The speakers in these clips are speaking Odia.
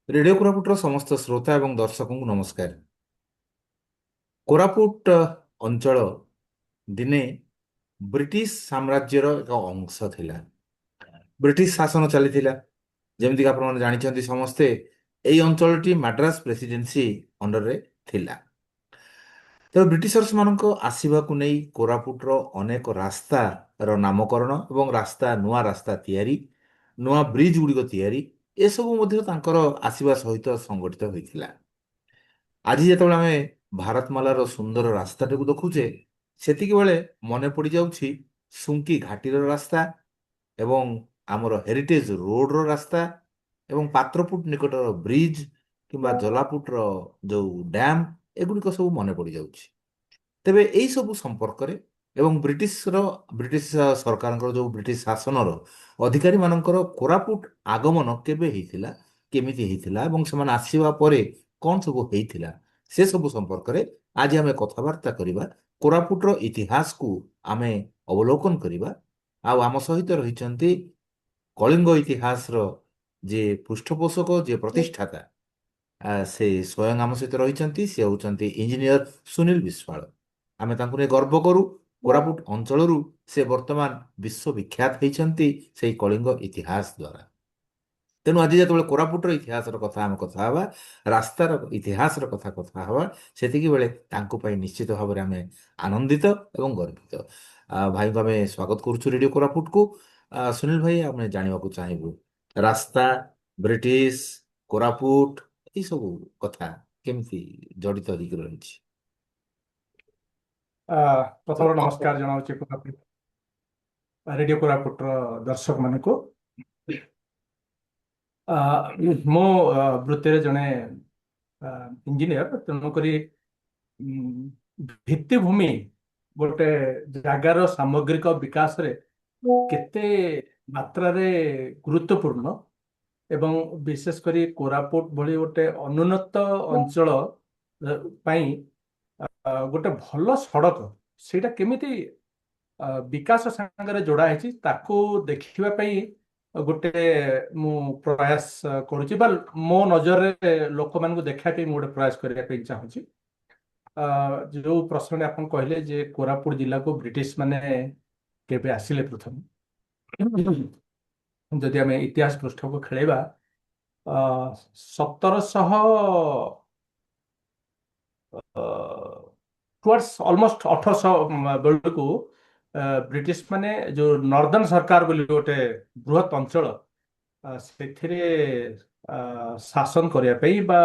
ରେଡିଓ କୋରାପୁଟର ସମସ୍ତ ଶ୍ରୋତା ଏବଂ ଦର୍ଶକଙ୍କୁ ନମସ୍କାର। କୋରାପୁଟ ଅଞ୍ଚଳ ଦିନେ ବ୍ରିଟିଶ ସାମ୍ରାଜ୍ୟର ଏକ ଅଂଶ ଥିଲା। ବ୍ରିଟିଶ ଶାସନ ଚାଲିଥିଲା। ଯେମିତିକି ଆପଣମାନେ ଜାଣିଛନ୍ତି ସମସ୍ତେ, ଏହି ଅଞ୍ଚଳଟି ମାଡ୍ରାସ ପ୍ରେସିଡେନ୍ସି ଅଣ୍ଡରରେ ଥିଲା। ତେବେ ବ୍ରିଟିଶର୍ସ ମାନଙ୍କ ଆସିବାକୁ ନେଇ କୋରାପୁଟର ଅନେକ ରାସ୍ତାର ନାମକରଣ ଏବଂ ନୂଆ ରାସ୍ତା ତିଆରି, ନୂଆ ବ୍ରିଜ ଗୁଡ଼ିକ ତିଆରି, ଏସବୁ ମଧ୍ୟ ତାଙ୍କର ଆସିବା ସହିତ ସଂଗଠିତ ହୋଇଥିଲା। ଆଜି ଯେତେବେଳେ ଆମେ ଭାରତମାଲାର ସୁନ୍ଦର ରାସ୍ତାଟାକୁ ଦେଖୁଛେ, ସେତିକି ବେଳେ ମନେ ପଡ଼ିଯାଉଛି ସୁଙ୍କି ଘାଟିର ରାସ୍ତା ଏବଂ ଆମର ହେରିଟେଜ ରୋଡର ରାସ୍ତା ଏବଂ ପାତ୍ରପୁଟ ନିକଟର ବ୍ରିଜ କିମ୍ବା ଜଲାପୁଟର ଯୋଉ ଡ୍ୟାମ୍, ଏଗୁଡ଼ିକ ସବୁ ମନେ ପଡ଼ିଯାଉଛି। ତେବେ ଏଇ ସବୁ ସମ୍ପର୍କରେ ଏବଂ ବ୍ରିଟିଶ ସରକାରଙ୍କର ଯେଉଁ ବ୍ରିଟିଶ ଶାସନର ଅଧିକାରୀମାନଙ୍କର କୋରାପୁଟ ଆଗମନ କେବେ ହେଇଥିଲା, କେମିତି ହେଇଥିଲା ଏବଂ ସେମାନେ ଆସିବା ପରେ କ'ଣ ସବୁ ହେଇଥିଲା, ସେ ସବୁ ସମ୍ପର୍କରେ ଆଜି ଆମେ କଥାବାର୍ତ୍ତା କରିବା। କୋରାପୁଟର ଇତିହାସକୁ ଆମେ ଅବଲୋକନ କରିବା। ଆଉ ଆମ ସହିତ ରହିଛନ୍ତି କଳିଙ୍ଗ ଇତିହାସର ଯିଏ ପୃଷ୍ଠପୋଷକ, ଯିଏ ପ୍ରତିଷ୍ଠାତା, ସେ ସ୍ୱୟଂ ଆମ ସହିତ ରହିଛନ୍ତି। ସେ ହେଉଛନ୍ତି ଇଞ୍ଜିନିୟର ସୁନୀଲ ବିଶ୍ୱାଳ। ଆମେ ତାଙ୍କୁ ନେଇ ଗର୍ବ କରୁ। କୋରାପୁଟ ଅଞ୍ଚଳରୁ ସେ ବର୍ତ୍ତମାନ ବିଶ୍ୱବିଖ୍ୟାତ ହେଇଛନ୍ତି ସେଇ କଳିଙ୍ଗ ଇତିହାସ ଦ୍ୱାରା। ତେଣୁ ଆଜି ଯେତେବେଳେ କୋରାପୁଟର ଇତିହାସର କଥା ଆମେ କଥା ହେବା, ରାସ୍ତାର ଇତିହାସର କଥା ହେବା, ସେତିକି ବେଳେ ତାଙ୍କୁ ପାଇଁ ନିଶ୍ଚିତ ଭାବରେ ଆମେ ଆନନ୍ଦିତ ଏବଂ ଗର୍ବିତ। ଭାଇଙ୍କୁ ଆମେ ସ୍ୱାଗତ କରୁଛୁ ରେଡ଼ିଓ କୋରାପୁଟକୁ। ସୁନୀଲ ଭାଇ, ଆମେ ଜାଣିବାକୁ ଚାହିଁବୁ ରାସ୍ତା, ବ୍ରିଟିଶ, କୋରାପୁଟ, ଏଇସବୁ କଥା କେମିତି ଜଡ଼ିତ ହେଇକି ରହିଛି? ପ୍ରଥମରୁ ନମସ୍କାର ଜଣାଉଛି ରେଡିଓ କୋରାପୁଟର ଦର୍ଶକ ମାନଙ୍କୁ। ମୁଁ ବୃତ୍ତିରେ ଜଣେ ଇଞ୍ଜିନିୟର, ତେଣୁକରି ଭିତ୍ତିଭୂମି ଗୋଟେ ଜାଗାର ସାମଗ୍ରିକ ବିକାଶରେ କେତେ ମାତ୍ରାରେ ଗୁରୁତ୍ୱପୂର୍ଣ୍ଣ ଏବଂ ବିଶେଷ କରି କୋରାପୁଟ ଭଳି ଗୋଟେ ଅନୁନ୍ନତ ଅଞ୍ଚଳ ପାଇଁ ଗୋଟେ ଭଲ ସଡ଼କ ସେଇଟା କେମିତି ବିକାଶ ସାଙ୍ଗରେ ଯୋଡା ହେଇଛି ତାକୁ ଦେଖିବା ପାଇଁ ଗୋଟେ ମୁଁ ପ୍ରୟାସ କରୁଛି, ବା ମୋ ନଜରରେ ଲୋକମାନଙ୍କୁ ଦେଖିବା ପାଇଁ ମୁଁ ଗୋଟେ ପ୍ରୟାସ କରିବା ପାଇଁ ଚାହୁଁଛି। ଯୋଉ ପ୍ରଶ୍ନଟି ଆପଣ କହିଲେ ଯେ କୋରାପୁଟ ଜିଲ୍ଲାକୁ ବ୍ରିଟିଶ ମାନେ କେବେ ଆସିଲେ ପ୍ରଥମେ, ଯଦି ଆମେ ଇତିହାସ ପୃଷ୍ଠକୁ ଖେଳେଇବା, 1700 ଟୁୱାର୍ଡସ୍ ଅଲମୋଷ୍ଟ 1800 ବେଳକୁ ବ୍ରିଟିଶ ମାନେ ଯୋଉ ନର୍ଦର୍ନ ସରକାର ବୋଲି ଗୋଟେ ବୃହତ ଅଞ୍ଚଳ ସେଥିରେ ଶାସନ କରିବା ପାଇଁ, ବା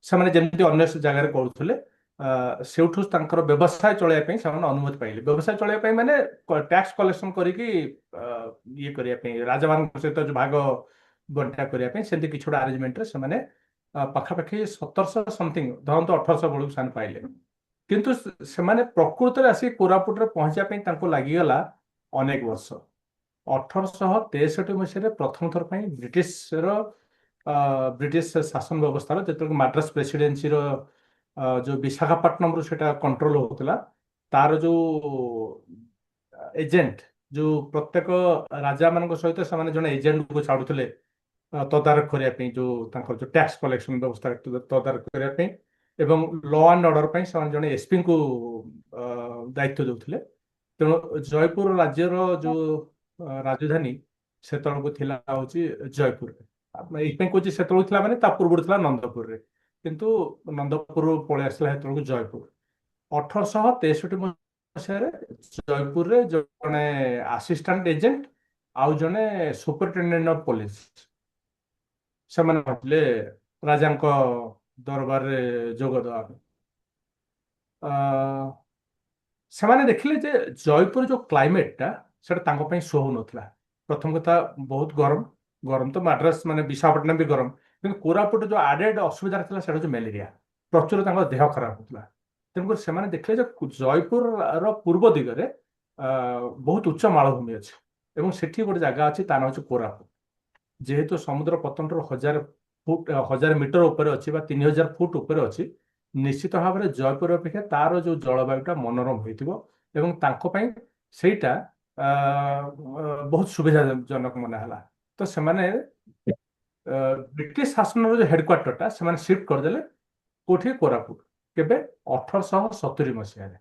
ସେମାନେ ଯେମିତି ଅନ୍ୟ ଜାଗାରେ କରୁଥିଲେ, ସେଇଠୁ ତାଙ୍କର ବ୍ୟବସାୟ ଚଳାଇବା ପାଇଁ ସେମାନେ ଅନୁମତି ପାଇଲେ। ବ୍ୟବସାୟ ଚଳାଇବା ପାଇଁ ମାନେ ଟ୍ୟାକ୍ସ କଲେକ୍ସନ କରିକି ଇଏ କରିବା ପାଇଁ, ରାଜାମାନଙ୍କ ସହିତ ଯୋଉ ଭାଗ ବଣ୍ଟା କରିବା ପାଇଁ ସେମିତି କିଛି ଗୋଟେ ଆରେଞ୍ଜମେଣ୍ଟରେ ସେମାନେ ପାଖାପାଖି 1700 ସମଥିଙ୍ଗ, ଧରନ୍ତୁ 1800 ବେଳକୁ ସେମାନେ ପାଇଲେ। କିନ୍ତୁ ସେମାନେ ପ୍ରକୃତରେ ଆସି କୋରାପୁଟରେ ପହଞ୍ଚିବା ପାଇଁ ତାଙ୍କୁ ଲାଗିଗଲା ଅନେକ ବର୍ଷ। 1863 ମସିହାରେ ପ୍ରଥମ ଥର ପାଇଁ ବ୍ରିଟିଶ ଶାସନ ବ୍ୟବସ୍ଥାର, ଯେତେବେଳେ ମାଡ୍ରାସ ପ୍ରେସିଡେନ୍ସିର ଯୋଉ ବିଶାଖାପଟ୍ଟନମରୁ ସେଟା କଣ୍ଟ୍ରୋଲ ହଉଥିଲା, ତାର ଯୋଉ ଏଜେଣ୍ଟ, ଯୋଉ ପ୍ରତ୍ୟେକ ରାଜା ମାନଙ୍କ ସହିତ ସେମାନେ ଜଣେ ଏଜେଣ୍ଟକୁ ଛାଡୁଥିଲେ ତଦାରଖ କରିବା ପାଇଁ, ଯୋଉ ତାଙ୍କର ଯୋଉ ଟ୍ୟାକ୍ସ କଲେକ୍ସନ ବ୍ୟବସ୍ଥା ତଦାରଖ କରିବା ପାଇଁ ଏବଂ ଲ ଆଣ୍ଡ ଅର୍ଡର ପାଇଁ ସେମାନେ ଜଣେ ଏସପିଙ୍କୁ ଦାୟିତ୍ୱ ଦେଉଥିଲେ। ତେଣୁ ଜୟପୁର ରାଜ୍ୟର ଯୋଉ ରାଜଧାନୀ ସେତେବେଳକୁ ଥିଲା ହଉଛି ଜୟପୁରରେ। ଏଇଥିପାଇଁ କହୁଛି ସେତେବେଳକୁ ଥିଲା ମାନେ ତା ପୂର୍ବରୁ ଥିଲା ନନ୍ଦପୁରରେ, କିନ୍ତୁ ନନ୍ଦପୁର ପଳେଇ ଆସିଲା ସେତେବେଳକୁ ଜୟପୁର। 1863 ମସିହାରେ ଜୟପୁରରେ ଜଣେ ଆସିଷ୍ଟାଣ୍ଟ ଏଜେଣ୍ଟ ଆଉ ଜଣେ ସୁପରିଟେଣ୍ଡେଣ୍ଟ ଅଫ ପୋଲିସ ସେମାନେ ଭାବିଲେ ରାଜାଙ୍କ ଦରବାରରେ ଯୋଗ ଦେବା ପାଇଁ। ସେମାନେ ଦେଖିଲେ ଯେ ଜୟପୁର ଯୋଉ କ୍ଲାଇମେଟଟା ସେଟା ତାଙ୍କ ପାଇଁ ସୁହଉନଥିଲା। ପ୍ରଥମ କଥା, ବହୁତ ଗରମ। ଗରମ ତ ମାଡ୍ରାସ ମାନେ ବିଶାଖାପଟ୍ଟନମ ବି ଗରମ, କିନ୍ତୁ କୋରାପୁଟ ଯୋଉ ଆଡେଡ ଅସୁବିଧା ଥିଲା ସେଟା ହଉଛି ମ୍ୟାଲେରିଆ। ପ୍ରଚୁର ତାଙ୍କ ଦେହ ଖରାପ ହଉଥିଲା। ତେଣୁକରି ସେମାନେ ଦେଖିଲେ ଯେ ଜୟପୁରର ପୂର୍ବ ଦିଗରେ ବହୁତ ଉଚ୍ଚ ମାଳଭୂମି ଅଛି ଏବଂ ସେଠି ଗୋଟେ ଜାଗା ଅଛି, ତା ନାଁ ହଉଛି କୋରାପୁଟ। ଯେହେତୁ ସମୁଦ୍ର ପତନଠାରୁ 1000 ମିଟର ଉପରେ ଅଛି ବା 3000 ଫୁଟ ଉପରେ ଅଛି, ନିଶ୍ଚିତ ଭାବରେ ଜୟପୁର ଅପେକ୍ଷା ତାର ଯୋଉ ଜଳବାୟୁଟା ମନୋରମ ହୋଇଥିବ ଏବଂ ତାଙ୍କ ପାଇଁ ସେଇଟା ବହୁତ ସୁବିଧାଜନକ ମନେ ହେଲା। ତ ସେମାନେ ବ୍ରିଟିଶ ଶାସନର ଯୋଉ ହେଡକ୍ୱାର୍ଟରଟା ସେମାନେ ସିଫ୍ଟ କରିଦେଲେ କୋଉଠି, କୋରାପୁଟ। କେବେ? 1870 ମସିହାରେ।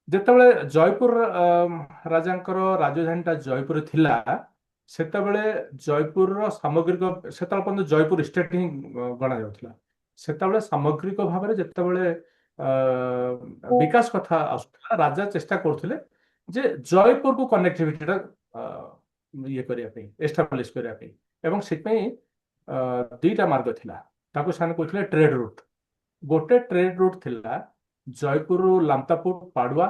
ଯେତେବେଳେ ଜୟପୁର ରାଜାଙ୍କର ରାଜଧାନୀଟା ଜୟପୁର ଥିଲା, ସେତେବେଳେ ଜୟପୁରର ସାମଗ୍ରିକ, ସେତେବେଳେ ପର୍ଯ୍ୟନ୍ତ ଜୟପୁର ଷ୍ଟେଟ୍ ହିଁ ଗଣା ଯାଉଥିଲା। ସେତେବେଳେ ସାମଗ୍ରିକ ଭାବରେ ଯେତେବେଳେ ଅ, ବିକାଶ କଥା ଆସୁଥିଲା, ରାଜା ଚେଷ୍ଟା କରୁଥିଲେ ଯେ ଜୟପୁରକୁ କନେକ୍ଟିଭିଟିଟା ଇଏ କରିବା ପାଇଁ, ଏଷ୍ଟାବ୍ଲିଶ କରିବା ପାଇଁ। ଏବଂ ସେଥିପାଇଁ ଦିଟା ମାର୍ଗ ଥିଲା, ତାକୁ ସେମାନେ କହୁଥିଲେ ଟ୍ରେଡ୍ ରୁଟ୍। ଗୋଟେ ଟ୍ରେଡ୍ ରୁଟ୍ ଥିଲା ଜୟପୁରରୁ ଲାମତାପୁର, ପାଡୁଆ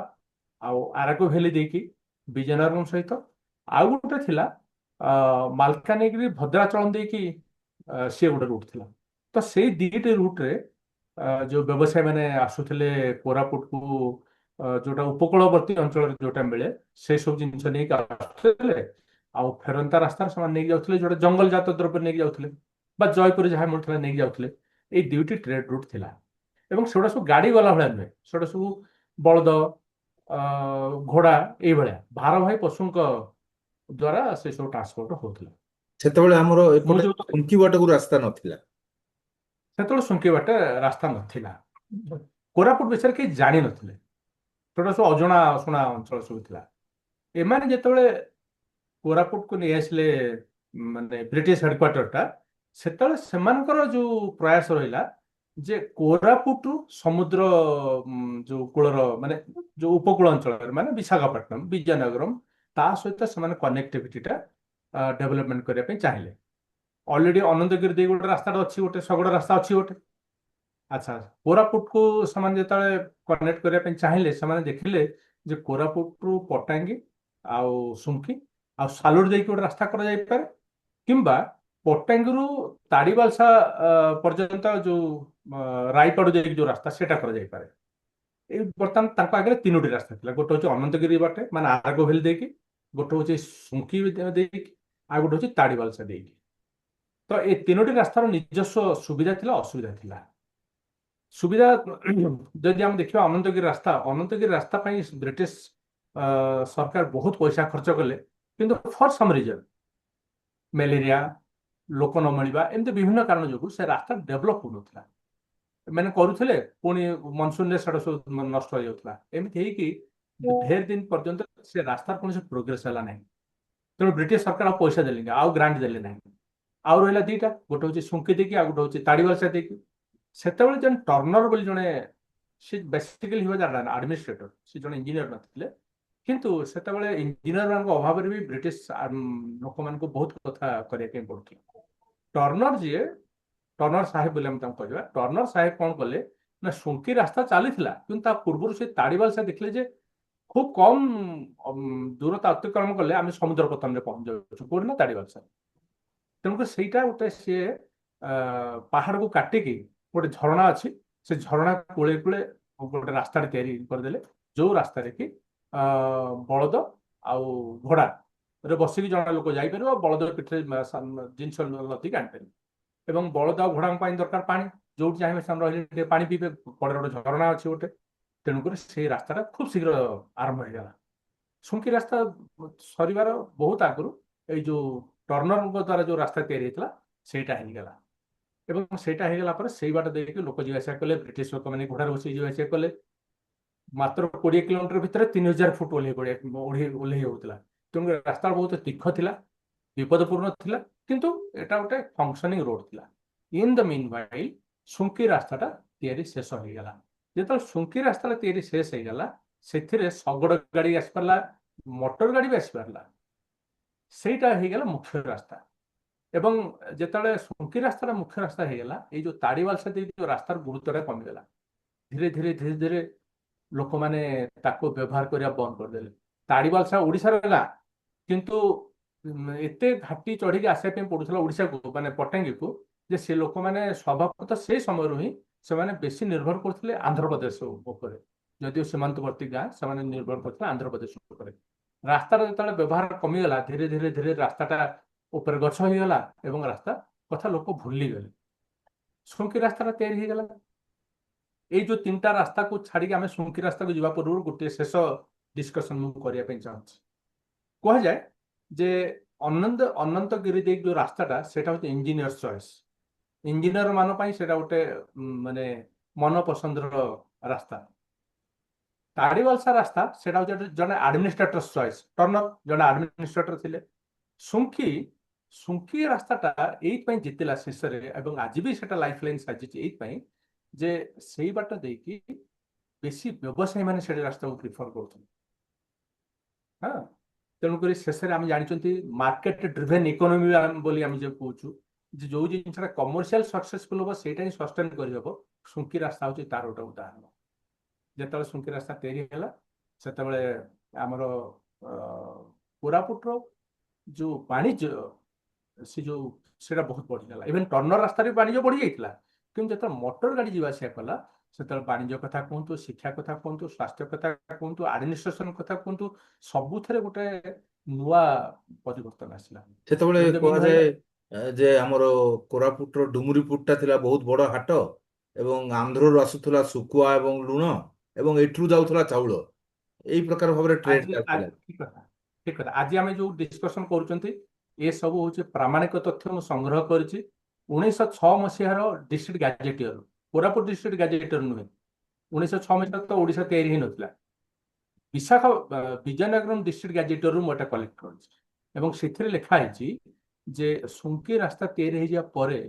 ଆଉ ଆରାକୁ ଭ୍ୟାଲି ଦେଇକି ବିଜୟନଗରମ ସହିତ। ଆଉ ଗୋଟେ ଥିଲା ମାଲକାନଗିରି, ଭଦ୍ରାଚଳମ୍ ଦେଇକି ସିଏ ଗୋଟେ ରୁଟ୍ ଥିଲା। ତ ସେଇ ଦିଟି ରୁଟ୍ରେ ଯୋଉ ବ୍ୟବସାୟୀ ମାନେ ଆସୁଥିଲେ କୋରାପୁଟକୁ, ଯୋଉଟା ଉପକୂଳବର୍ତ୍ତୀ ଅଞ୍ଚଳରେ ଯୋଉଟା ମିଳେ, ସେ ସବୁ ଜିନିଷ ନେଇକି ଆସୁଥିଲେ। ଆଉ ଫେରନ୍ତା ରାସ୍ତାରେ ସେମାନେ ନେଇକି ଯାଉଥିଲେ ଯୋଉଟା ଜଙ୍ଗଲ ଜାତ ଦ୍ରବ୍ୟ ନେଇକି ଯାଉଥିଲେ, ବା ଜୟପୁରରେ ଯାହା ମିଳୁଥିଲା ନେଇକି ଯାଉଥିଲେ। ଏଇ ଦୁଇଟି ଟ୍ରେଡ୍ ରୁଟ୍ ଥିଲା। ଏବଂ ସେଗୁଡ଼ା ସବୁ ଗାଡି ଗଲା ଭଳିଆ ନୁହେଁ, ସେଗୁଡ଼ା ସବୁ ବଳଦ, ଘୋଡା, ଏଇଭଳିଆ ଭାରବାହୀ ପଶୁଙ୍କ ଦ୍ଵାରା ସେ ସବୁ ଟ୍ରାନ୍ସପୋର୍ଟ ହଉଥିଲା। ସେତେବେଳେ ଆମର ମୁଁ ଏପଟେ ଯୋଉ ବାଟକୁ ରାସ୍ତା ନଥିଲା। ସେତେବେଳେ ସୁଙ୍କିବାଟେ ରାସ୍ତା ନଥିଲା, କୋରାପୁଟ ବିଷୟରେ କେହି ଜାଣିନଥିଲେ, ସେଟା ସବୁ ଅଜଣା ଅଶୁଣା ଅଞ୍ଚଳ ସବୁ ଥିଲା। ଏମାନେ ଯେତେବେଳେ କୋରାପୁଟକୁ ନେଇ ଆସିଲେ, ମାନେ ବ୍ରିଟିଶ ହେଡକ୍ୱାର୍ଟରଟା, ସେତେବେଳେ ସେମାନଙ୍କର ଯୋଉ ପ୍ରୟାସ ରହିଲା ଯେ କୋରାପୁଟରୁ ସମୁଦ୍ର ଯୋଉ କୂଳର, ମାନେ ଯୋଉ ଉପକୂଳ ଅଞ୍ଚଳରେ, ମାନେ ବିଶାଖାପଟନମ, ବିଜୟନଗରମ, ତା ସହିତ ସେମାନେ କନେକ୍ଟିଭିଟିଟା ଡେଭଲପମେଣ୍ଟ କରିବା ପାଇଁ ଚାହିଁଲେ। ଅଲରେଡି ଅନନ୍ତଗିରି ଦେଇ ଗୋଟେ ରାସ୍ତାଟା ଅଛି, ଗୋଟେ ଶଗଡ଼ ରାସ୍ତା ଅଛି ଗୋଟେ। ଆଚ୍ଛା, କୋରାପୁଟକୁ ସେମାନେ ଯେତେବେଳେ କନେକ୍ଟ କରିବା ପାଇଁ ଚାହିଁଲେ, ସେମାନେ ଦେଖିଲେ ଯେ କୋରାପୁଟରୁ ପଟାଙ୍ଗୀ ଆଉ ସୁଙ୍କି ଆଉ ସାଲୁଟ ଦେଇକି ଗୋଟେ ରାସ୍ତା କରାଯାଇପାରେ, କିମ୍ବା ପଟାଙ୍ଗୀରୁ ତାଡିବାଲସା ପର୍ଯ୍ୟନ୍ତ ଯୋଉ ରାଇପାଡୁ ଯାଇକି ଯୋଉ ରାସ୍ତା, ସେଟା କରାଯାଇପାରେ। ଏଇ ବର୍ତ୍ତମାନ ତାଙ୍କ ଆଗରେ ତିନୋଟି ରାସ୍ତା ଥିଲା। ଗୋଟେ ହଉଛି ଅନନ୍ତଗିରି ବାଟେ, ମାନେ ଆରଗୋଭେଲି ଦେଇକି, ଗୋଟେ ହଉଛି ସୁଙ୍କି ଦେଇକି, ଆଉ ଗୋଟେ ହଉଛି ତାଡିବାଲସା ଦେଇକି। ତ ଏ ତିନୋଟି ରାସ୍ତାର ନିଜସ୍ୱ ସୁବିଧା ଥିଲା, ଅସୁବିଧା ଥିଲା। ସୁବିଧା ଯଦି ଆମେ ଦେଖିବା, ଅନନ୍ତଗିରି ରାସ୍ତା ପାଇଁ ବ୍ରିଟିଶ ସରକାର ବହୁତ ପଇସା ଖର୍ଚ୍ଚ କଲେ, କିନ୍ତୁ ଫର ସମ ରିଜନ, ମ୍ୟାଲେରିଆ, ଲୋକ ନ ମିଳିବା, ଏମିତି ବିଭିନ୍ନ କାରଣ ଯୋଗୁଁ ସେ ରାସ୍ତା ଡେଭଲପ ହଉନଥିଲା। ମାନେ କରୁଥିଲେ, ପୁଣି ମନସୁନରେ ସେଟା ସବୁ ନଷ୍ଟ ହେଇଯାଉଥିଲା। ଏମିତି ହେଇକି ଢେର ଦିନ ପର୍ଯ୍ୟନ୍ତ ସେ ରାସ୍ତାର କୌଣସି ପ୍ରୋଗ୍ରେସ ହେଲା ନାହିଁ। ତେଣୁ ବ୍ରିଟିଶ ସରକାର ଆଉ ପଇସା ଦେଲେନି, ଆଉ ଗ୍ରାଣ୍ଟ ଦେଲେ ନାହିଁ। ଆଉ ରହିଲା ଦିଟା, ଗୋଟେ ହଉଛି ସୁଙ୍କି ଦେଇକି, ଆଉ ଗୋଟେ ହଉଛି ତାଡିବାଲସା ଦେଇକି। ସେତେବେଳେ ଜଣେ ଟର୍ନର ବୋଲି ଜଣେ, ସେ ବେସିକାଲି ହି ୱାଜ ଆନ୍ ଆଡମିନିଷ୍ଟ୍ରେଟର, ସେ ଜଣେ ଇଞ୍ଜିନିୟର ନଥିଲେ। କିନ୍ତୁ ସେତେବେଳେ ଇଞ୍ଜିନିୟର ମାନଙ୍କ ଅଭାବରେ ବି ବ୍ରିଟିଶ ଲୋକମାନଙ୍କୁ ବହୁତ କଥା କରିବା ପାଇଁ ପଡୁଥିଲା। ଟର୍ନର ଯିଏ, ଟର୍ନର ସାହେବ ବୋଲି ଆମେ ତାଙ୍କୁ କହିବା, ଟର୍ନର ସାହେବ କଣ କଲେ ନା, ସୁଙ୍କି ରାସ୍ତା ଚାଲିଥିଲା, କିନ୍ତୁ ତା ପୂର୍ବରୁ ସେ ତାଡିବାଲସା ଦେଖିଲେ ଯେ খুব কম ଦୂରତା ଅତିକ୍ରମ କଲେ ଆମେ ସମୁଦ୍ର ପତନରେ ପହଞ୍ଚି ଯାଉଛୁ, କୋଉଠି ନା ତାଡିବାଲସା। ତେଣୁକରି ସେଇଟା ଗୋଟେ ସିଏ ପାହାଡକୁ କାଟିକି ଗୋଟେ ଝରଣା ଅଛି, ସେ ଝରଣା କୂଳେ କୂଳେ ଗୋଟେ ରାସ୍ତାଟେ ତିଆରି କରିଦେଲେ, ଯୋଉ ରାସ୍ତାରେ କି ବଳଦ ଆଉ ଘୋଡାରେ ବସିକି ଜଣେ ଲୋକ ଯାଇପାରିବ, ଆଉ ବଳଦ ପିଠିରେ ଜିନିଷ ଲଦିକି ଆଣିପାରିବ। ଏବଂ ବଳଦ ଆଉ ଘୋଡାଙ୍କ ପାଇଁ ଦରକାର ପାଣି, ଯୋଉଠି ଚାହିଁବେ ସେମାନେ ରହିଲେ ଟିକେ ପାଣି ପିଇବେ, କଡରେ ଗୋଟେ ଝରଣା ଅଛି ଗୋଟେ। ତେଣୁକରି ସେଇ ରାସ୍ତାଟା ଖୁବ ଶୀଘ୍ର ଆରମ୍ଭ ହେଇଗଲା। ସୁଙ୍କି ରାସ୍ତା ସରିବାର ବହୁତ ଆଗରୁ ଏଇ ଯୋଉ ଟର୍ନରଙ୍କ ଦ୍ଵାରା ଯୋଉ ରାସ୍ତା ତିଆରି ହେଇଥିଲା, ସେଇଟା ହେଇଗଲା। ଏବଂ ସେଇଟା ହେଇଗଲା ପରେ ସେଇ ବାଟ ଦେଇକି ଲୋକ ଯିବା ଆସିବା କଲେ, ବ୍ରିଟିଶ ଲୋକମାନେ ଘୋଡାରେ ବସିକି ଯିବା ଆସିବା କଲେ। ମାତ୍ର 20 କିଲୋମିଟର ଭିତରେ 3000 ଫୁଟ ଓହ୍ଲେଇ ହଉଥିଲା। ତେଣୁ ରାସ୍ତା ବହୁତ ତୀଖ ଥିଲା, ବିପଦପୂର୍ଣ୍ଣ ଥିଲା, କିନ୍ତୁ ଏଟା ଗୋଟେ ଫଙ୍କସନିଂ ରୋଡ ଥିଲା। ଇନ୍ ଦ ମିନ୍ ହ୍ୱାଇଲ୍ ସୁଙ୍କି ରାସ୍ତାଟା ତିଆରି ଶେଷ ହେଇଗଲା। ଯେତେବେଳେ ସୁଙ୍କି ରାସ୍ତାଟା ତିଆରି ଶେଷ ହେଇଗଲା, ସେଥିରେ ଶଗଡ଼ ଗାଡି ଆସିପାରିଲା, ମଟର ଗାଡି ବି ଆସିପାରିଲା। ସେଇଟା ହେଇଗଲା ମୁଖ୍ୟ ରାସ୍ତା। ଏବଂ ଯେତେବେଳେ ସୁଙ୍କି ରାସ୍ତାଟା ମୁଖ୍ୟ ରାସ୍ତା ହେଇଗଲା, ଏଇ ଯୋଉ ତାଡିବାଲସା ଦେଇ ଯୋଉ ରାସ୍ତାର ଗୁରୁତ୍ୱଟା କମିଗଲା। ଧୀରେ ଧୀରେ ଧୀରେ ଧୀରେ ଲୋକମାନେ ତାକୁ ବ୍ୟବହାର କରିବା ବନ୍ଦ କରିଦେଲେ। ତାଡିବାଲସା ଓଡିଶାର ଗାଁ, କିନ୍ତୁ ଏତେ ଘାଟି ଚଢିକି ଆସିବା ପାଇଁ ପଡୁଥିଲା ଓଡିଶାକୁ, ମାନେ ପଟାଙ୍ଗୀକୁ, ଯେ ସେ ଲୋକମାନେ ସ୍ୱଭାବତଃ ସେଇ ସମୟରୁ ହିଁ ସେମାନେ ବେଶୀ ନିର୍ଭର କରୁଥିଲେ ଆନ୍ଧ୍ରପ୍ରଦେଶ ଉପରେ। ଯଦିଓ ସୀମାନ୍ତବର୍ତ୍ତୀ ଗାଁ, ସେମାନେ ନିର୍ଭର କରୁଥିଲେ ଆନ୍ଧ୍ରପ୍ରଦେଶ ଉପରେ। ରାସ୍ତାର ଯେତେବେଳେ ବ୍ୟବହାର କମିଗଲା, ଧୀରେ ଧୀରେ ଧୀରେ ରାସ୍ତାଟା ଉପରେ ଗଛ ହେଇଗଲା, ଏବଂ ରାସ୍ତା କଥା ଲୋକ ଭୁଲିଗଲେ। ସୁଙ୍କି ରାସ୍ତାଟା ତିଆରି ହେଇଗଲା। ଏଇ ଯୋଉ ତିନିଟା ରାସ୍ତାକୁ ଛାଡିକି ଆମେ ସୁଙ୍କି ରାସ୍ତାକୁ ଯିବା ପୂର୍ବରୁ ଗୋଟିଏ ଶେଷ ଡିସ୍କସନ ମୁଁ କରିବା ପାଇଁ ଚାହୁଁଛି। କୁହାଯାଏ ଯେ ଅନନ୍ତଗିରି ଦେଇକି ଯୋଉ ରାସ୍ତାଟା ସେଇଟା ହଉଛି ଇଞ୍ଜିନିୟର ଚଏସ୍। ଇଞ୍ଜିନିୟର ମାନଙ୍କ ପାଇଁ ସେଇଟା ଗୋଟେ ମାନେ ମନ ପସନ୍ଦର ରାସ୍ତା। ତାଡିୱାଲସା ରାସ୍ତା ସେଇଟା ହଉଛି ଜଣେ ଆଡମିନିଷ୍ଟ୍ରେଟର ଚଏସ୍। ଟର୍ଣ୍ଣର ଜଣେ ଆଡମିନିଷ୍ଟ୍ରେଟର ଥିଲେ। ସୁଙ୍କି ସୁଙ୍କି ରାସ୍ତାଟା ଏଇଥିପାଇଁ ଜିତିଲା ଶେଷରେ, ଏବଂ ଆଜି ବି ସେଟା ଲାଇଫ ଲାଇନ୍ ସାଜିଛି ଏଇଥିପାଇଁ ଯେ ସେଇ ବାଟ ଦେଇକି ବେଶୀ ବ୍ୟବସାୟୀ ମାନେ ସେଇ ରାସ୍ତାକୁ ପ୍ରିଫର କରୁଛନ୍ତି। ହଁ, ତେଣୁକରି ଶେଷରେ ଆମେ ଜାଣିଛନ୍ତି ମାର୍କେଟ ଡ୍ରିଭେନ୍ ଇକୋନୋମି ବୋଲି ଆମେ ଯେ କହୁଛୁ, ଯେ ଯୋଉ ଜିନିଷଟା କମର୍ସିଆଲ ସକ୍ସେସଫୁଲ ହବ ସେଇଟା ହିଁ ସଷ୍ଟେନ୍ କରିହବ। ସୁଙ୍କି ରାସ୍ତା ହଉଛି ତାର ଗୋଟେ ଉଦାହରଣ। ଯେତେବେଳେ ସୁଙ୍କି ରାସ୍ତା ତିଆରି ହେଲା ସେତେବେଳେ ଆମର କୋରାପୁଟର ଯୋଉ ବାଣିଜ୍ୟ ସେ ଯୋଉ ସେଇଟା ବହୁତ ବଢିଗଲା। ଇଭେନ୍ ଟର୍ଣ୍ଣର ରାସ୍ତାରେ ବି ବାଣିଜ୍ୟ ବଢି ଯାଇଥିଲା, କିନ୍ତୁ ଯେତେବେଳେ ମୋଟର ଗାଡି ଯିବା ଆସିବା କଲା ସେତେବେଳେ ବାଣିଜ୍ୟ କଥା କୁହନ୍ତୁ, ଶିକ୍ଷା କଥା କୁହନ୍ତୁ, ସ୍ୱାସ୍ଥ୍ୟ କଥା କୁହନ୍ତୁ, ଆଡମିନିଷ୍ଟ୍ରେସନ କଥା କୁହନ୍ତୁ, ସବୁଥିରେ ଗୋଟେ ନୂଆ ପରିବର୍ତ୍ତନ ଆସିଲା। ସେତେବେଳେ ଯେମିତି ମୁଁ କହିଲି କୁହାଯାଏ ଯେ ଆମର କୋରାପୁଟର ଡୁମୁରିପୁରଟା ଥିଲା ବହୁତ ବଡ଼ ହାଟ, ଏବଂ ଆନ୍ଧ୍ରରୁ ଆସୁଥିଲା ଶୁଖୁଆ ଏବଂ ଲୁଣ, ଏବଂ ଏଠରୁ ଯାଉଥିଲା ଚାଉଳ। ଏଇ ପ୍ରକାର ଭାବରେ ଟ୍ରେଡ ଚାଲିଥିଲା। ଠିକ କଥା, ଠିକ କଥା। ଆଜି ଆମେ ଯୋଉ ଡିସ୍କସନ କରୁଛନ୍ତି ଏ ସବୁ ହଉଛି ପ୍ରାମାଣିକ ତଥ୍ୟ ମୁଁ ସଂଗ୍ରହ କରିଛି 1906 ମସିହାର ଡିଷ୍ଟ୍ରିକ୍ଟ ଗାଜେଟିୟର। କୋରାପୁଟ ଡିଷ୍ଟ୍ରିକ୍ଟ ଗାଜେଟିୟର ନୁହେଁ। 1906 ମସିହାରେ ତ ଓଡ଼ିଶା ତିଆରି ହେଇନଥିଲା। ବିଶାଖା ବିଜୟନଗରମ ଡିଷ୍ଟ୍ରିକ୍ଟ ଗାଜେଟିୟରରୁ ମୁଁ ଏଟା କଲେକ୍ଟ କରିଛି, ଏବଂ ସେଥିରେ ଲେଖା ହେଇଛି ଯେ ସୁଙ୍କି ରାସ୍ତା ତିଆରି ହେଇଯିବା ପରେ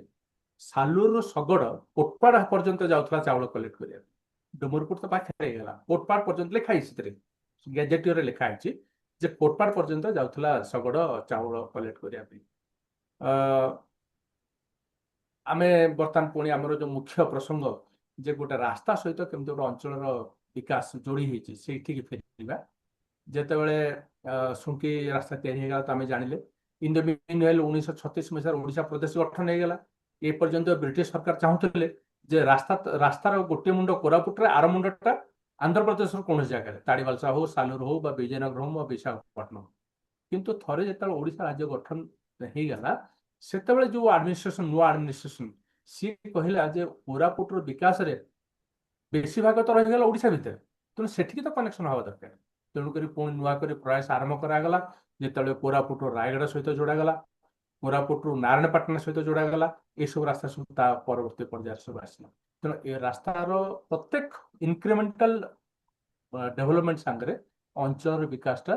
ସାଲୁରରୁ ଶଗଡ଼ କୋଟପାଡ଼ ପର୍ଯ୍ୟନ୍ତ ଯାଉଥିଲା ଚାଉଳ କଲେକ୍ଟ କରିବା ପାଇଁ। ଡୁମୁରପୁର ତ ପାଖରେ ହେଇଗଲା, କୋଟପାଡ଼ ପର୍ଯ୍ୟନ୍ତ ଲେଖା ହେଇଛି ସେଥିରେ, ଗ୍ୟାଜେଟିୟରରେ ଲେଖା ହେଇଛି ଯେ କୋଟପାଡ଼ ପର୍ଯ୍ୟନ୍ତ ଯାଉଥିଲା ଶଗଡ଼ ଚାଉଳ କଲେକ୍ଟ କରିବା ପାଇଁ। ଅ, ଆମେ ବର୍ତ୍ତମାନ ପୁଣି ଆମର ଯୋଉ ମୁଖ୍ୟ ପ୍ରସଙ୍ଗ ଯେ ଗୋଟେ ରାସ୍ତା ସହିତ କେମିତି ଗୋଟେ ଅଞ୍ଚଳର ବିକାଶ ଯୋଡ଼ି ହେଇଛି ସେଇଠିକି ଫେରିବା। ଯେତେବେଳେ ସୁଙ୍କି ରାସ୍ତା ତିଆରି ହେଇଗଲା ତ ଆମେ ଜାଣିଲେ ଇନ୍ ଦ ମିନୱାଇଲ୍ 1936 ମସିହାରେ ଓଡ଼ିଶା ପ୍ରଦେଶ ଗଠନ ହେଇଗଲା। ଏ ପର୍ଯ୍ୟନ୍ତ ବ୍ରିଟିଶ ସରକାର ଚାହୁଁଥିଲେ ଯେ ରାସ୍ତାର ଗୋଟିଏ ମୁଣ୍ଡ କୋରାପୁଟରେ, ଆର ମୁଣ୍ଡଟା ଆନ୍ଧ୍ରପ୍ରଦେଶର କୌଣସି ଜାଗାରେ, ତାଡିବାଲସା ହଉ, ସାଲୁର ହଉ, ବା ବିଜୟନଗର ହଉ, ବା ବିଶାଖାପଟନମ। କିନ୍ତୁ ଥରେ ଯେତେବେଳେ ଓଡ଼ିଶା ରାଜ୍ୟ ଗଠନ ହେଇଗଲା ସେତେବେଳେ ଯୋଉ ଆଡମିନିଷ୍ଟ୍ରେସନ, ନୂଆ ଆଡମିନିଷ୍ଟ୍ରେସନ, ସିଏ କହିଲା ଯେ କୋରାପୁଟର ବିକାଶରେ ବେଶୀ ଭାଗ ତ ରହିଗଲା ଓଡ଼ିଶା ଭିତରେ, ତେଣୁ ସେଠିକି ତ କନେକ୍ସନ ହବା ଦରକାର। ତେଣୁକରି ପୁଣି ନୂଆ କରି ପ୍ରୟାସ ଆରମ୍ଭ କରାଗଲା। ଯେତେବେଳେ କୋରାପୁଟରୁ ରାୟଗଡ଼ା ସହିତ ଯୋଡ଼ାଗଲା, କୋରାପୁଟରୁ ନାରାୟଣପାଟଣା ସହିତ ଯୋଡ଼ାଗଲା, ଏସବୁ ରାସ୍ତା ସବୁ ତା ପରବର୍ତ୍ତୀ ପର୍ଯ୍ୟାୟରେ ସବୁ ଆସିଲା। ତେଣୁ ଏ ରାସ୍ତାର ପ୍ରତ୍ୟେକ ଇନକ୍ରିମେଣ୍ଟାଲ ଡେଭଲପମେଣ୍ଟ ସାଙ୍ଗରେ ଅଞ୍ଚଳର ବିକାଶଟା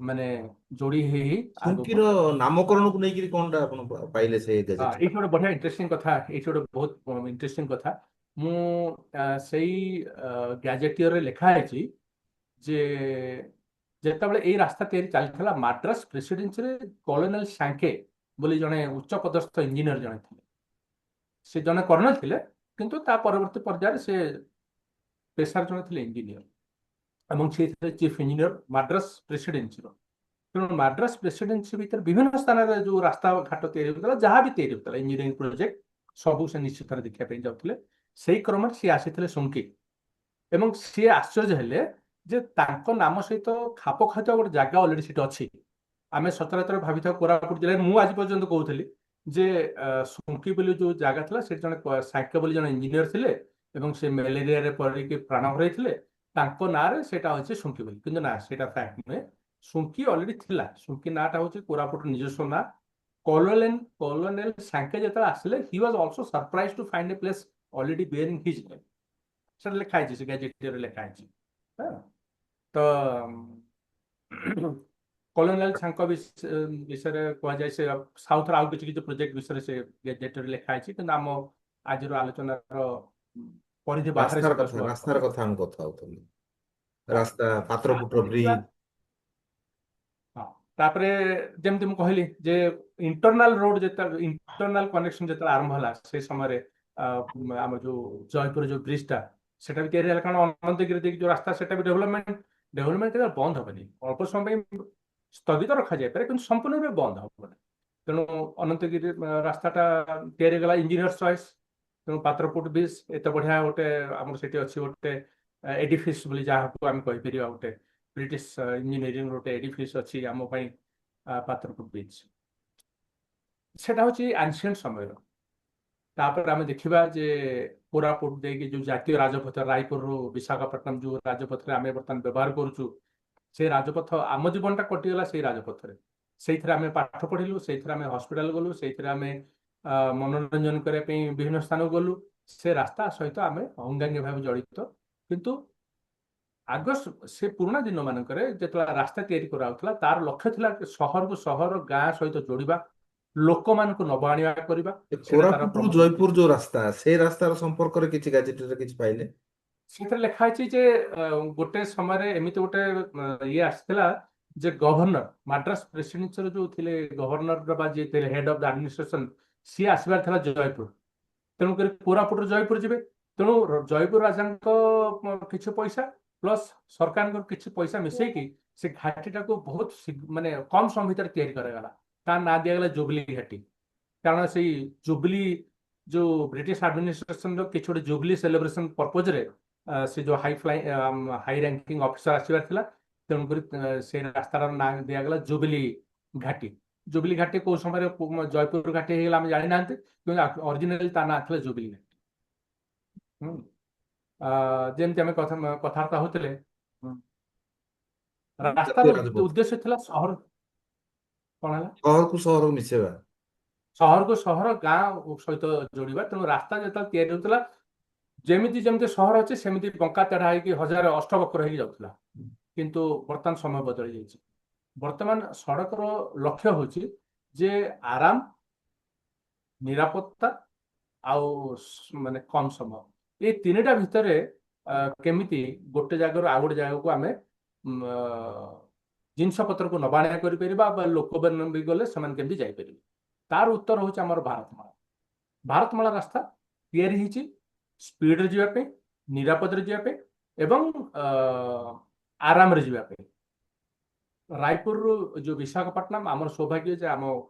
ମାନେ ଯୋଡ଼ି ହେଇ ହେଇ ଆଗକୁ ସୁଙ୍କିର ବଢିଲା। ନାମକରଣକୁ ନେଇକିରି କଣଟା ଆପଣ ପାଇଲେ ସେ ଗେଜେଟ? ଏଇଠି ଗୋଟେ ବଢିଆ ଇଣ୍ଟରେଷ୍ଟିଂ କଥା, ଏଇଠି ଗୋଟେ ବହୁତ ଇଣ୍ଟରେଷ୍ଟିଂ କଥା। ମୁଁ ସେଇ ଗ୍ୟାଜେଟିୟରରେ ଲେଖା ହେଇଛି ଯେ ଯେତେବେଳେ ଏଇ ରାସ୍ତା ତିଆରି ଚାଲିଥିଲା ମାଡ୍ରାସ ପ୍ରେସିଡେନ୍ସିରେ କଲୋନେଲ ସାଙ୍କେ ବୋଲି ଜଣେ ଉଚ୍ଚ ପଦସ୍ଥ ଇଞ୍ଜିନିୟର ଜଣେ ଥିଲେ। ସେ ଜଣେ କର୍ଣ୍ଣେଲ ଥିଲେ, କିନ୍ତୁ ତା ପରବର୍ତ୍ତୀ ପର୍ଯ୍ୟାୟରେ ସେ ପେଶାରେ ଜଣେ ଥିଲେ ଇଞ୍ଜିନିୟର, ଏବଂ ସେ ଥିଲେ ଚିଫ ଇଞ୍ଜିନିୟର ମାଡ୍ରାସ ପ୍ରେସିଡେନ୍ସିର। ତେଣୁ ମାଡ୍ରାସ ପ୍ରେସିଡେନ୍ସି ଭିତରେ ବିଭିନ୍ନ ସ୍ଥାନରେ ଯୋଉ ରାସ୍ତା ଘାଟ ତିଆରି ହେଉଥିଲା, ଯାହା ବି ତିଆରି ହେଉଥିଲା ଇଞ୍ଜିନିୟରିଂ ପ୍ରୋଜେକ୍ଟ ସବୁ ସେ ନିଶ୍ଚିତରେ ଦେଖିବା ପାଇଁ ଯାଉଥିଲେ। ସେଇ କ୍ରମରେ ସିଏ ଆସିଥିଲେ ସୁଙ୍କି, ଏବଂ ସିଏ ଆଶ୍ଚର୍ଯ୍ୟ ହେଲେ ଯେ ତାଙ୍କ ନାମ ସହିତ ଖାପ ଖାଉଥିବା ଗୋଟେ ଜାଗା ଅଲରେଡି ସେଠି ଅଛି। ଆମେ ସଚରାଚର ଭାବିଥାଉ କୋରାପୁଟ ଜିଲ୍ଲାରେ, ମୁଁ ଆଜି ପର୍ଯ୍ୟନ୍ତ କହୁଥିଲି ଯେ ସୁଙ୍କି ବୋଲି ଯୋଉ ଜାଗା ଥିଲା ସେଠି ଜଣେ ସାଙ୍କେ ବୋଲି ଜଣେ ଇଞ୍ଜିନିୟର ଥିଲେ, ଏବଂ ସେ ମ୍ୟାଲେରିଆରେ ପଡ଼ିକି ପ୍ରାଣ ହରାଇଥିଲେ। ତାଙ୍କ ନାଁରେ ସେଇଟା ହଉଛି ସୁଙ୍କି ବୋଲି, କିନ୍ତୁ ନା, ସେଇଟା ଫ୍ୟାକ୍ଟ ନୁହେଁ। ସୁଙ୍କି ଅଲରେଡି ଥିଲା। ସୁଙ୍କି ନାଁଟା ହଉଛି କୋରାପୁଟ ନିଜସ୍ୱ ନାଁ। କଲୋନେଲ ସାଙ୍କେ ଯେତେବେଳେ ଆସିଲେ, he was also surprise to find a place already bearing his name. ସେଟା ଲେଖା ହେଇଛି, ସେ ଗ୍ୟାଜେଟିୟରରେ ଲେଖା ହେଇଛି। ହଁ, ତ କଲୋନେଲ ସାଙ୍କ ବିଷୟରେ କୁହାଯାଏ, ସେ ସାଉଥର ଆଉ କିଛି କିଛି ପ୍ରୋଜେକ୍ଟ ବିଷୟରେ ସେ ଗ୍ୟାଜେଟିୟରରେ ଲେଖା ହେଇଛି, କିନ୍ତୁ ଆମ ଆଜିର ଆଲୋଚନାର ପରିଧି ବାହାରେ ସେଗୁଡ଼ା ସବୁ ରାସ୍ତାର କଥା ଆମେ କଥା ହଉଥିଲୁ। ହଁ। ରାସ୍ତା, ପାତ୍ରପୁତ୍ର ଆମେ ଦେଖିବା। ବ୍ରିଜ। ହଁ, ତାପରେ ଯେମିତି ମୁଁ କହିଲି ଯେ ଇଣ୍ଟରନାଲ ରୋଡ ଯେତେବେଳେ, ଇଣ୍ଟରନାଲ କନେକ୍ସନ ଯେତେବେଳେ ଆରମ୍ଭ ହେଲା ସେ ସମୟରେ ଆମର ଯୋଉ ଜୟପୁର ଯୋଉ ବ୍ରିଜଟା ସେଟା ବି ତିଆରି ହେଲା। କାରଣ ଅନନ୍ତଗିରି ଦେଇକି ଯୋଉ ରାସ୍ତା ସେଟା ବି ଡେଭଲପମେଣ୍ଟ କେବେ ବନ୍ଦ ହବନି। ଅଳ୍ପ ସମୟ ପାଇଁ ସ୍ଥଗିତ ରଖାଯାଇପାରେ, କିନ୍ତୁ ସମ୍ପୂର୍ଣ୍ଣ ରୂପେ ବନ୍ଦ ହବନି। ତେଣୁ ଅନନ୍ତଗିରି ରାସ୍ତାଟା ତିଆରି ହେଇଗଲା ଇଞ୍ଜିନିୟର ଚଏସ୍। ତେଣୁ ପାତ୍ରପୁଟ ବ୍ରିଜ ଏତେ ବଢିଆ ଗୋଟେ ଆମର ସେଠି ଅଛି ଗୋଟେ ଏଡିଫିସ୍ ବୋଲି ଯାହାକୁ ଆମେ କହିପାରିବା, ଗୋଟେ ବ୍ରିଟିଶ ଇଞ୍ଜିନିୟରିଂ ଗୋଟେ ଏଡିଫିସ୍ ଅଛି ଆମ ପାଇଁ ପାତ୍ରପୁଟ ବ୍ରିଜ। ସେଟା ହଉଛି ଆନ୍ସିଏଣ୍ଟ ସମୟର। ତାପରେ ଆମେ ଦେଖିବା ଯେ କୋରାପୁଟ ଦେଇକି ଯୋଉ ଜାତୀୟ ରାଜପଥ, ରାୟପୁରରୁ ବିଶାଖାପଟନମ ଯୋଉ ରାଜପଥରେ ଆମେ ବର୍ତ୍ତମାନ ବ୍ୟବହାର କରୁଛୁ, ସେ ରାଜପଥ, ଆମ ଜୀବନଟା କଟିଗଲା ସେଇ ରାଜପଥରେ। ସେଇଥିରେ ଆମେ ପାଠ ପଢିଲୁ, ସେଇଥିରେ ଆମେ ହସ୍ପିଟାଲ ଗଲୁ, ସେଇଥିରେ ଆମେ ମନୋରଞ୍ଜନ କରିବା ପାଇଁ ବିଭିନ୍ନ ସ୍ଥାନକୁ ଗଲୁ। ସେ ରାସ୍ତା ସହିତ ଆମେ ଅଙ୍ଗାଙ୍ଗୀ ଭାବେ ଜଡ଼ିତ। କିନ୍ତୁ ସେ ପୁରୁଣା ଦିନ ମାନଙ୍କରେ ଯେତେବେଳେ ରାସ୍ତା ତିଆରି କରାହଉଥିଲା, ତାର ଲକ୍ଷ୍ୟ ଥିଲା କି ସହରକୁ ସହର, ଗାଁ ସହିତ ଯୋଡ଼ିବା, ଲୋକମାନଙ୍କୁ ନବା ଆଣିବା କରିବା। ଏ ସେଇଟା ତାର କୋରାପୁଟରୁ ପ୍ରମୁଖ ଜୟପୁର ଉଦ୍ଦେଶ୍ୟ। ଯୋଉ ରାସ୍ତା, ସେ ରାସ୍ତାର ସମ୍ପର୍କରେ କିଛି ଗାଜେଟରେ କିଛି ପାଇଲେ? ସେଥିରେ ଲେଖା ହେଇଛି ଯେ ଗୋଟେ ସମୟରେ ଏମିତି ଗୋଟେ ଇଏ ଆସିଥିଲା ଯେ ଗଭର୍ଣ୍ଣର, ମାଡ୍ରାସ ପ୍ରେସିଡେନ୍ସିର ଯୋଉ ଥିଲେ ଗଭର୍ଣ୍ଣର ବା ଯିଏ ଥିଲେ ହେଡ୍ ଅଫ୍ ଦ ଆଡମିନିଷ୍ଟ୍ରେସନ, ସିଏ ଆସିବାର ଥିଲା ଜୟପୁର। ତେଣୁକରି କୋରାପୁଟରୁ ଜୟପୁର ଯିବେ। ତେଣୁ ଜୟପୁର ରାଜାଙ୍କ କିଛି ପଇସା ପ୍ଲସ୍ ସରକାରଙ୍କର କିଛି ପଇସା ମିଶେଇକି ସେ ଘାଟିଟାକୁ ବହୁତ ମାନେ କମ ସମୟ ଭିତରେ ତିଆରି କରାଗଲା। ତା ନାଁ ଦିଆଗଲା ଜୁବଲି ଘାଟି। କାରଣ ସେଇ ଜୁବଲି ଯୋଉ ବ୍ରିଟିଶ ଆଡମିନିଷ୍ଟ୍ରେସନର କିଛି ଗୋଟେ ଜୁବଲି ସେଲିବ୍ରେସନ ପର୍ପୋଜରେ ସେ ଯୋଉ ହାଇ ରାଙ୍କିଙ୍ଗ ଅଫିସର ଆସିବାର ଥିଲା। ତେଣୁକରି ସେ ରାସ୍ତାର ନାଁ ଦିଆଗଲା ଜୁବଲି ଘାଟି। ଜୁବଲି ଘାଟି କୋଉ ସମୟରେ ଜୟପୁର ଘାଟି ହେଇଗଲା ଆମେ ଜାଣିନାହାନ୍ତି, କିନ୍ତୁ ଅରିଜିନାଲି ତା ନାଁ ଥିଲା ଜୁବଲି ଘାଟି। ହୁଁ। ଯେମିତି ଆମେ କଥାବାର୍ତ୍ତା ହଉଥିଲେ, ହୁଁ, ଜାତୀୟ ରାସ୍ତାର ରାଜପଥ, ଉଦ୍ଦେଶ୍ୟ ଥିଲା ସହର। କଣ ହେଲା? ସହରକୁ ସହରକୁ ମିଶେଇବା। ସହରକୁ ସହର, ଗାଁ ସହିତ ଯୋଡ଼ିବା। ତେଣୁ ରାସ୍ତା ଯେତେବେଳେ ତିଆରି ହେଉଥିଲା, ଯେମିତି ଯେମିତି ସହର ଅଛି ସେମିତି ବଙ୍କା ତେଢା ହେଇକି ହଜାର ଅଷ୍ଟବକ୍ର ହେଇକି ଯାଉଥିଲା। କିନ୍ତୁ ବର୍ତ୍ତମାନ ସମୟ ବଦଳି ଯାଇଛି। ବର୍ତ୍ତମାନ ସଡ଼କର ଲକ୍ଷ୍ୟ ହେଉଛି ଯେ ଆରାମ, ନିରାପତ୍ତା ଆଉ ମାନେ କମ ସମୟ, ଏଇ ତିନିଟା ଭିତରେ କେମିତି ଗୋଟେ ଜାଗାରୁ ଆଉ ଗୋଟେ ଜାଗାକୁ ଆମେ ଜିନିଷ ପତ୍ରକୁ ନବା ଆଣିବା କରିପାରିବା, ବା ଲୋକମାନେ ବି ଗଲେ ସେମାନେ କେମିତି ଯାଇପାରିବେ। ତାର ଉତ୍ତର ହେଉଛି ଆମର ଭାରତମାଳା। ଭାରତମାଳା ରାସ୍ତା ତିଆରି ହେଇଛି ସ୍ପିଡରେ ଯିବା ପାଇଁ, ନିରାପଦରେ ଯିବା ପାଇଁ ଏବଂ ଆରାମରେ ଯିବା ପାଇଁ। ରାୟପୁରରୁ ଯୋଉ ବିଶାଖାପଟନମ, ଆମର ସୌଭାଗ୍ୟ ଯେ ଆମ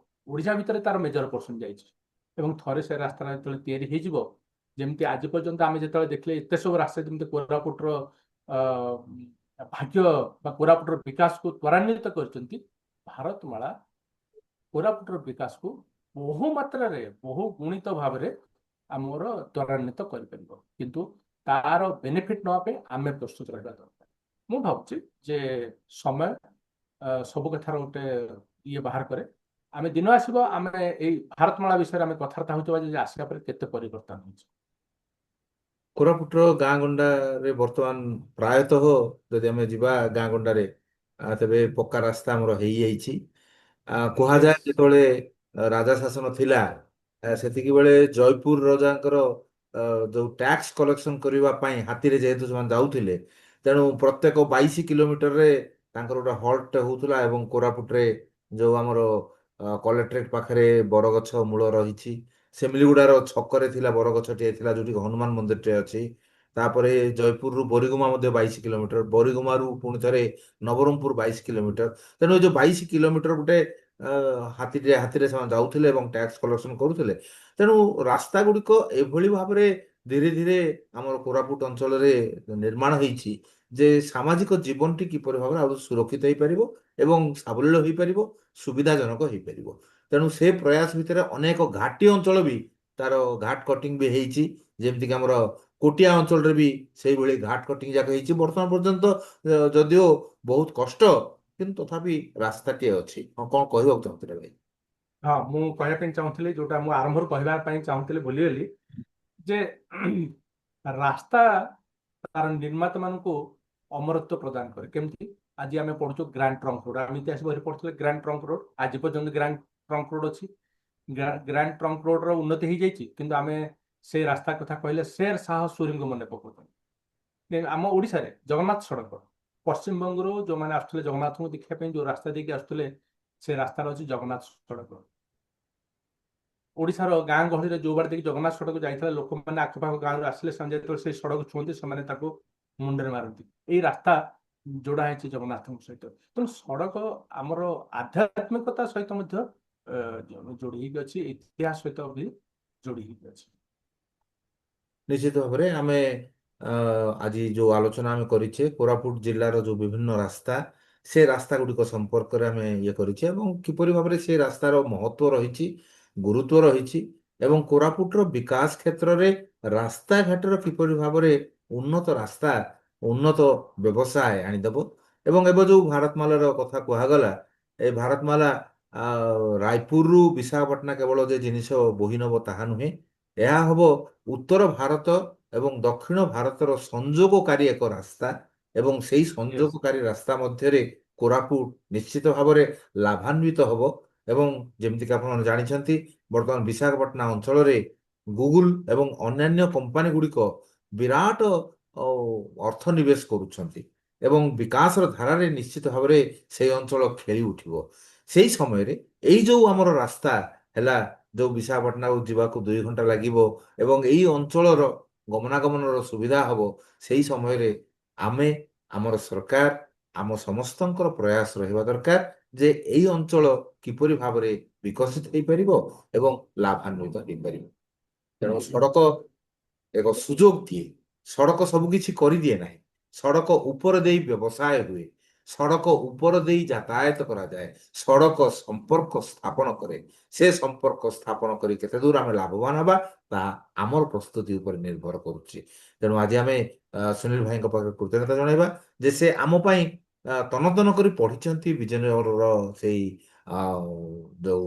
ଓଡ଼ିଶା ଭିତରେ ତାର ମେଜର ପର୍ସନ ଯାଇଛି। ଏବଂ ଥରେ ସେ ରାସ୍ତାଟା ଯେତେବେଳେ ତିଆରି ହେଇଯିବ, ଯେମିତି ଆଜି ପର୍ଯ୍ୟନ୍ତ ଆମେ ଯେତେବେଳେ ଦେଖିଲେ ଏତେ ସବୁ ରାସ୍ତା ଯେମିତି କୋରାପୁଟର ଭାଗ୍ୟ ବା କୋରାପୁଟର ବିକାଶକୁ ତ୍ୱରାନ୍ୱିତ କରିଛନ୍ତି, ଭାରତମାଳା କୋରାପୁଟର ବିକାଶକୁ ବହୁ ମାତ୍ରାରେ, ବହୁ ଗୁଣିତ ଭାବରେ ଆମର ତ୍ୱରାନ୍ୱିତ କରିପାରିବ। କିନ୍ତୁ ତାର ବେନିଫିଟ ନେବା ପାଇଁ ଆମେ ପ୍ରସ୍ତୁତ ରହିବା ଦରକାର। ମୁଁ ଭାବୁଛି ଯେ ସମୟ ସବୁ କଥାର ଗୋଟେ ଇଏ ବାହାର କରେ। ଆମେ ଦିନ ଆସିବ, ଆମେ ଏଇ ଭାରତମାଳା ବିଷୟରେ ଆମେ କଥାବାର୍ତ୍ତା ହେଉଥିବା ଯେ ଆସିବା ପରେ କେତେ ପରିବର୍ତ୍ତନ ହେଇଛି। କୋରାପୁଟର ଗାଁ ଗଣ୍ଡାରେ ବର୍ତ୍ତମାନ ପ୍ରାୟତଃ ଯଦି ଆମେ ଯିବା ଗାଁ ଗଣ୍ଡାରେ, ତେବେ ପକ୍କା ରାସ୍ତା ଆମର ହେଇଯାଇଛି। କୁହାଯାଏ ୟେସ୍। ଯେତେବେଳେ ରାଜା ଶାସନ ଥିଲା, ସେତିକି ବେଳେ ଜୟପୁର ରାଜାଙ୍କର ଯୋଉ ଟ୍ୟାକ୍ସ କଲେକ୍ସନ କରିବା ପାଇଁ ହାତୀରେ ଯେହେତୁ ସେମାନେ ଯାଉଥିଲେ, ତେଣୁ ପ୍ରତ୍ୟେକ 22 କିଲୋମିଟରରେ ତାଙ୍କର ଗୋଟେ ହଲ୍ଟ ହଉଥିଲା। ଏବଂ କୋରାପୁଟରେ ଯୋଉ ଆମର କଲେକ୍ଟରେଟ ପାଖରେ ବରଗଛ ମୂଳ ରହିଛି, ସେମିଲିଗୁଡାର ଛକରେ ଥିଲା ବରଗଛଟିଏ ଥିଲା ଯୋଉଠି ହନୁମାନ ମନ୍ଦିରଟେ ଅଛି। ତାପରେ ଜୟପୁରରୁ ବରିଗୁମା ମଧ୍ୟ 22 କିଲୋମିଟର, ବରିଗୁମାରୁ ପୁଣି ଥରେ ନବରଙ୍ଗପୁର 22 କିଲୋମିଟର। ତେଣୁ ଏ ଯୋଉ 22 କିଲୋମିଟର ଗୋଟେ ହାତୀରେ ସେମାନେ ଯାଉଥିଲେ ଏବଂ ଟ୍ୟାକ୍ସ କଲେକ୍ସନ କରୁଥିଲେ। ତେଣୁ ରାସ୍ତା ଗୁଡ଼ିକ ଏଭଳି ଭାବରେ ଧୀରେ ଧୀରେ ଆମର କୋରାପୁଟ ଅଞ୍ଚଳରେ ନିର୍ମାଣ ହେଇଛି ଯେ ସାମାଜିକ ଜୀବନଟି କିପରି ଭାବରେ ଆଉ ସୁରକ୍ଷିତ ହେଇପାରିବ ଏବଂ ସାବଲୀଳ ହେଇପାରିବ, ସୁବିଧାଜନକ ହେଇପାରିବ। ତେଣୁ ସେ ପ୍ରୟାସ ଭିତରେ ଅନେକ ଘାଟି ଅଞ୍ଚଳ ବି ତାର ଘାଟ କଟିଂ ବି ହେଇଛି। ଯେମିତିକି ଆମର କୋଟିଆ ଅଞ୍ଚଳରେ ବି ସେଇଭଳି ଘାଟ କଟିଂ ଯାକ ହେଇଛି ବର୍ତ୍ତମାନ ପର୍ଯ୍ୟନ୍ତ। ଯଦିଓ ବହୁତ କଷ୍ଟ, କିନ୍ତୁ ତଥାପି ରାସ୍ତାଟିଏ ଅଛି। ହଁ, କଣ କହିବାକୁ ଚାହୁଁଥିଲେ ଭାଇ? ହଁ, ମୁଁ କହିବା ପାଇଁ ଚାହୁଁଥିଲି, ଯୋଉଟା ମୁଁ ଆରମ୍ଭରୁ କହିବା ପାଇଁ ଚାହୁଁଥିଲି ଭୁଲିଗଲି, ଯେ ରାସ୍ତା ତାର ନିର୍ମାତା ମାନଙ୍କୁ ଅମରତ୍ୱ ପ୍ରଦାନ କରେ। କେମିତି? ଆଜି ଆମେ ପଢୁଛୁ ଗ୍ରାଣ୍ଡ ଟ୍ରଙ୍କ ରୋଡ, ଆମେ ଇତିହାସ ବହିରେ ପଢୁଥିଲେ ଗ୍ରାଣ୍ଡ ଟ୍ରଙ୍କ ରୋଡ। ଆଜି ପର୍ଯ୍ୟନ୍ତ ଗ୍ରାଣ୍ଡ ଟ୍ରଙ୍କ ରୋଡ ଅଛି। ଗ୍ରାଣ୍ଡ ଟ୍ରଙ୍କ ରୋଡର ଉନ୍ନତି ହେଇଯାଇଛି, କିନ୍ତୁ ଆମେ ସେ ରାସ୍ତା କଥା କହିଲେ ଶେର ଶାହ ସୁରୀଙ୍କୁ ମନେ ପକାଉଛନ୍ତି। ଆମ ଓଡ଼ିଶାରେ ଜଗନ୍ନାଥ ସଡ଼କ, ପଶ୍ଚିମବଙ୍ଗରୁ ଯୋଉମାନେ ଆସୁଥିଲେ ଜଗନ୍ନାଥଙ୍କୁ ଦେଖିବା ପାଇଁ ଯୋଉ ରାସ୍ତା ଦେଇକି ଆସୁଥିଲେ, ସେ ରାସ୍ତାର ଅଛି ଜଗନ୍ନାଥ ସଡ଼କ। ଓଡ଼ିଶାର ଗାଁ ଗହଳିରେ ଯୋଉ ବାଟ ଦେଇକି ଜଗନ୍ନାଥ ସଡ଼କ ଯାଇଥିଲା, ଲୋକମାନେ ଆଖପାଖ ଗାଁରୁ ଆସିଲେ ସେମାନେ ଯେତେବେଳେ ସେଇ ସଡ଼କ ଛୁଅନ୍ତି, ସେମାନେ ତାକୁ ମୁଣ୍ଡରେ ମାରନ୍ତି। ଏଇ ରାସ୍ତା ଯୋଡା ହେଇଛି ଜଗନ୍ନାଥଙ୍କ ସହିତ। ତେଣୁ ସଡ଼କ ଆମର ଆଧ୍ୟାତ୍ମିକତା ସହିତ ମଧ୍ୟ ଯୋଡ଼ି ହେଇକି ଅଛି, ଇତିହାସ ସହିତ ବି ଯୋଡ଼ି ହେଇକି ଅଛି। ନିଶ୍ଚିତ ଭାବରେ ଆମେ ଆଜି ଯୋଉ ଆଲୋଚନା ଆମେ କରିଛେ କୋରାପୁଟ ଜିଲ୍ଲାର ଯୋଉ ବିଭିନ୍ନ ରାସ୍ତା, ସେ ରାସ୍ତା ଗୁଡ଼ିକ ସମ୍ପର୍କରେ ଆମେ ଇଏ କରିଛେ ଏବଂ କିପରି ଭାବରେ ସେ ରାସ୍ତାର ମହତ୍ଵ ରହିଛି, ଗୁରୁତ୍ୱ ରହିଛି ଏବଂ କୋରାପୁଟର ବିକାଶ କ୍ଷେତ୍ରରେ ରାସ୍ତାଘାଟର କିପରି ଭାବରେ ଉନ୍ନତ ରାସ୍ତା, ଉନ୍ନତ ବ୍ୟବସାୟ ଆଣିଦେବ। ଏବଂ ଏବେ ଯୋଉ ଭାରତମାଲାର କଥା କୁହାଗଲା, ଏ ଭାରତମାଲା ରାୟପୁରରୁ ବିଶାଖାପାଟଣା କେବଳ ଯେ ଜିନିଷ ବୋହି ନବ ତାହା ନୁହେଁ, ଏହା ହବ ଉତ୍ତର ଭାରତ ଏବଂ ଦକ୍ଷିଣ ଭାରତର ସଂଯୋଗକାରୀ ଏକ ରାସ୍ତା। ଏବଂ ସେଇ ୟେସ୍। ସଂଯୋଗକାରୀ ରାସ୍ତା ମଧ୍ୟରେ କୋରାପୁଟ ନିଶ୍ଚିତ ଭାବରେ ଲାଭାନ୍ୱିତ ହବ। ଏବଂ ଯେମିତିକି ଆପଣ ଜାଣିଛନ୍ତି, ବର୍ତ୍ତମାନ ବିଶାଖାପାଟଣା ଅଞ୍ଚଳରେ ଗୁଗୁଲ ଏବଂ ଅନ୍ୟାନ୍ୟ କମ୍ପାନୀ ଗୁଡ଼ିକ ବିରାଟ ଅ, ଅର୍ଥ ନିବେଶ କରୁଛନ୍ତି ଏବଂ ବିକାଶର ଧାରାରେ ନିଶ୍ଚିତ ଭାବରେ ସେହି ଅଞ୍ଚଳ ଖେଳି ଉଠିବ। ସେଇ ସମୟରେ ଏଇ ଯୋଉ ଆମର ରାସ୍ତା ହେଲା, ଯୋଉ ବିଶାଖାପାଟଣାକୁ ଯିବାକୁ 2 ଘଣ୍ଟା ଲାଗିବ ଏବଂ ଏଇ ଅଞ୍ଚଳର ଗମନାଗମନର ସୁବିଧା ହବ, ସେଇ ସମୟରେ ଆମେ, ଆମର ସରକାର, ଆମ ସମସ୍ତଙ୍କର ପ୍ରୟାସ ରହିବା ଦରକାର ଯେ ଏଇ ଅଞ୍ଚଳ କିପରି ଭାବରେ ବିକଶିତ ହେଇପାରିବ ଏବଂ ଲାଭାନ୍ୱିତ ହେଇପାରିବ। ତେଣୁ ସଡ଼କ ଏକ ସୁଯୋଗ ଦିଏ। ସଡ଼କ ସବୁ କିଛି କରିଦିଏ ନାହିଁ। ସଡ଼କ ଉପର ଦେଇ ବ୍ୟବସାୟ ହୁଏ। ସଡ଼କ ଉପର ଦେଇ ଯାତାୟାତ କରାଯାଏ। ସଡ଼କ ସମ୍ପର୍କ ସ୍ଥାପନ କରେ। ସେ ସମ୍ପର୍କ ସ୍ଥାପନ କରି କେତେ ଦୂର ଆମେ ଲାଭବାନ ହେବା, ତାହା ଆମର ପ୍ରସ୍ତୁତି ଉପରେ ନିର୍ଭର କରୁଛି। ତେଣୁ ଆଜି ଆମେ ସୁନୀଲ ଭାଇଙ୍କ ପାଖରେ କୃତଜ୍ଞତା ଜଣାଇବା ଯେ ସେ ଆମ ପାଇଁ ତନ ତନ କରି ପଢ଼ିଛନ୍ତି ବିଜୟନଗରର ସେଇ ଯୋଉ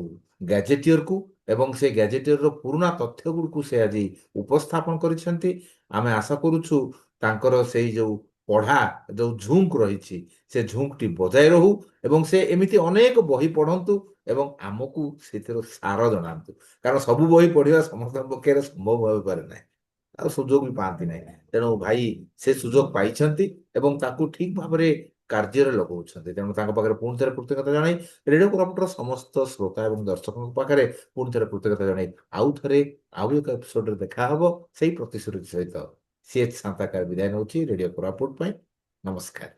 ଗ୍ୟାଜେଟିୟରକୁ, ଏବଂ ସେ ଗ୍ୟାଜେଟିୟରର ପୁରୁଣା ତଥ୍ୟ ଗୁଡ଼ିକୁ ସେ ଆଜି ଉପସ୍ଥାପନ କରିଛନ୍ତି। ଆମେ ଆଶା କରୁଛୁ ତାଙ୍କର ସେଇ ଯୋଉ ପଢ଼ା, ଯୋଉ ଝୁଙ୍କ ରହିଛି, ସେ ଝୁଙ୍କଟି ବଜାୟ ରହୁ ଏବଂ ସେ ଏମିତି ଅନେକ ବହି ପଢ଼ନ୍ତୁ ଏବଂ ଆମକୁ ସେଥିରୁ ସାର ଜଣାନ୍ତୁ। କାରଣ ସବୁ ବହି ପଢ଼ିବା ସମସ୍ତଙ୍କ ପକ୍ଷରେ ସମ୍ଭବ ହୋଇପାରେ ନାହିଁ, ଆଉ ସୁଯୋଗ ବି ପାଆନ୍ତି ନାହିଁ। ତେଣୁ ଭାଇ ସେ ସୁଯୋଗ ପାଇଛନ୍ତି ଏବଂ ତାକୁ ଠିକ ଭାବରେ କାର୍ଯ୍ୟରେ ଲଗାଉଛନ୍ତି। ତେଣୁ ତାଙ୍କ ପାଖରେ ପୁଣି ଥରେ କୃତଜ୍ଞତା ଜଣାଇ, ରେଡ଼ିଓ କୋରାପୁଟର ସମସ୍ତ ଶ୍ରୋତା ଏବଂ ଦର୍ଶକଙ୍କ ପାଖରେ ପୁଣି ଥରେ କୃତଜ୍ଞତା ଜଣାଇ ଆଉ ଥରେ ଆଉ ଏକ ଏପିସୋଡରେ ଦେଖାହବ ସେଇ ପ୍ରତିଶ୍ରୁତି ସହିତ। ସିଏଚ୍ ସାନ୍ତାକାର ବିଦାୟ ନେଉଛି ରେଡ଼ିଓ କୋରାପୁଟ ପାଇଁ। ନମସ୍କାର।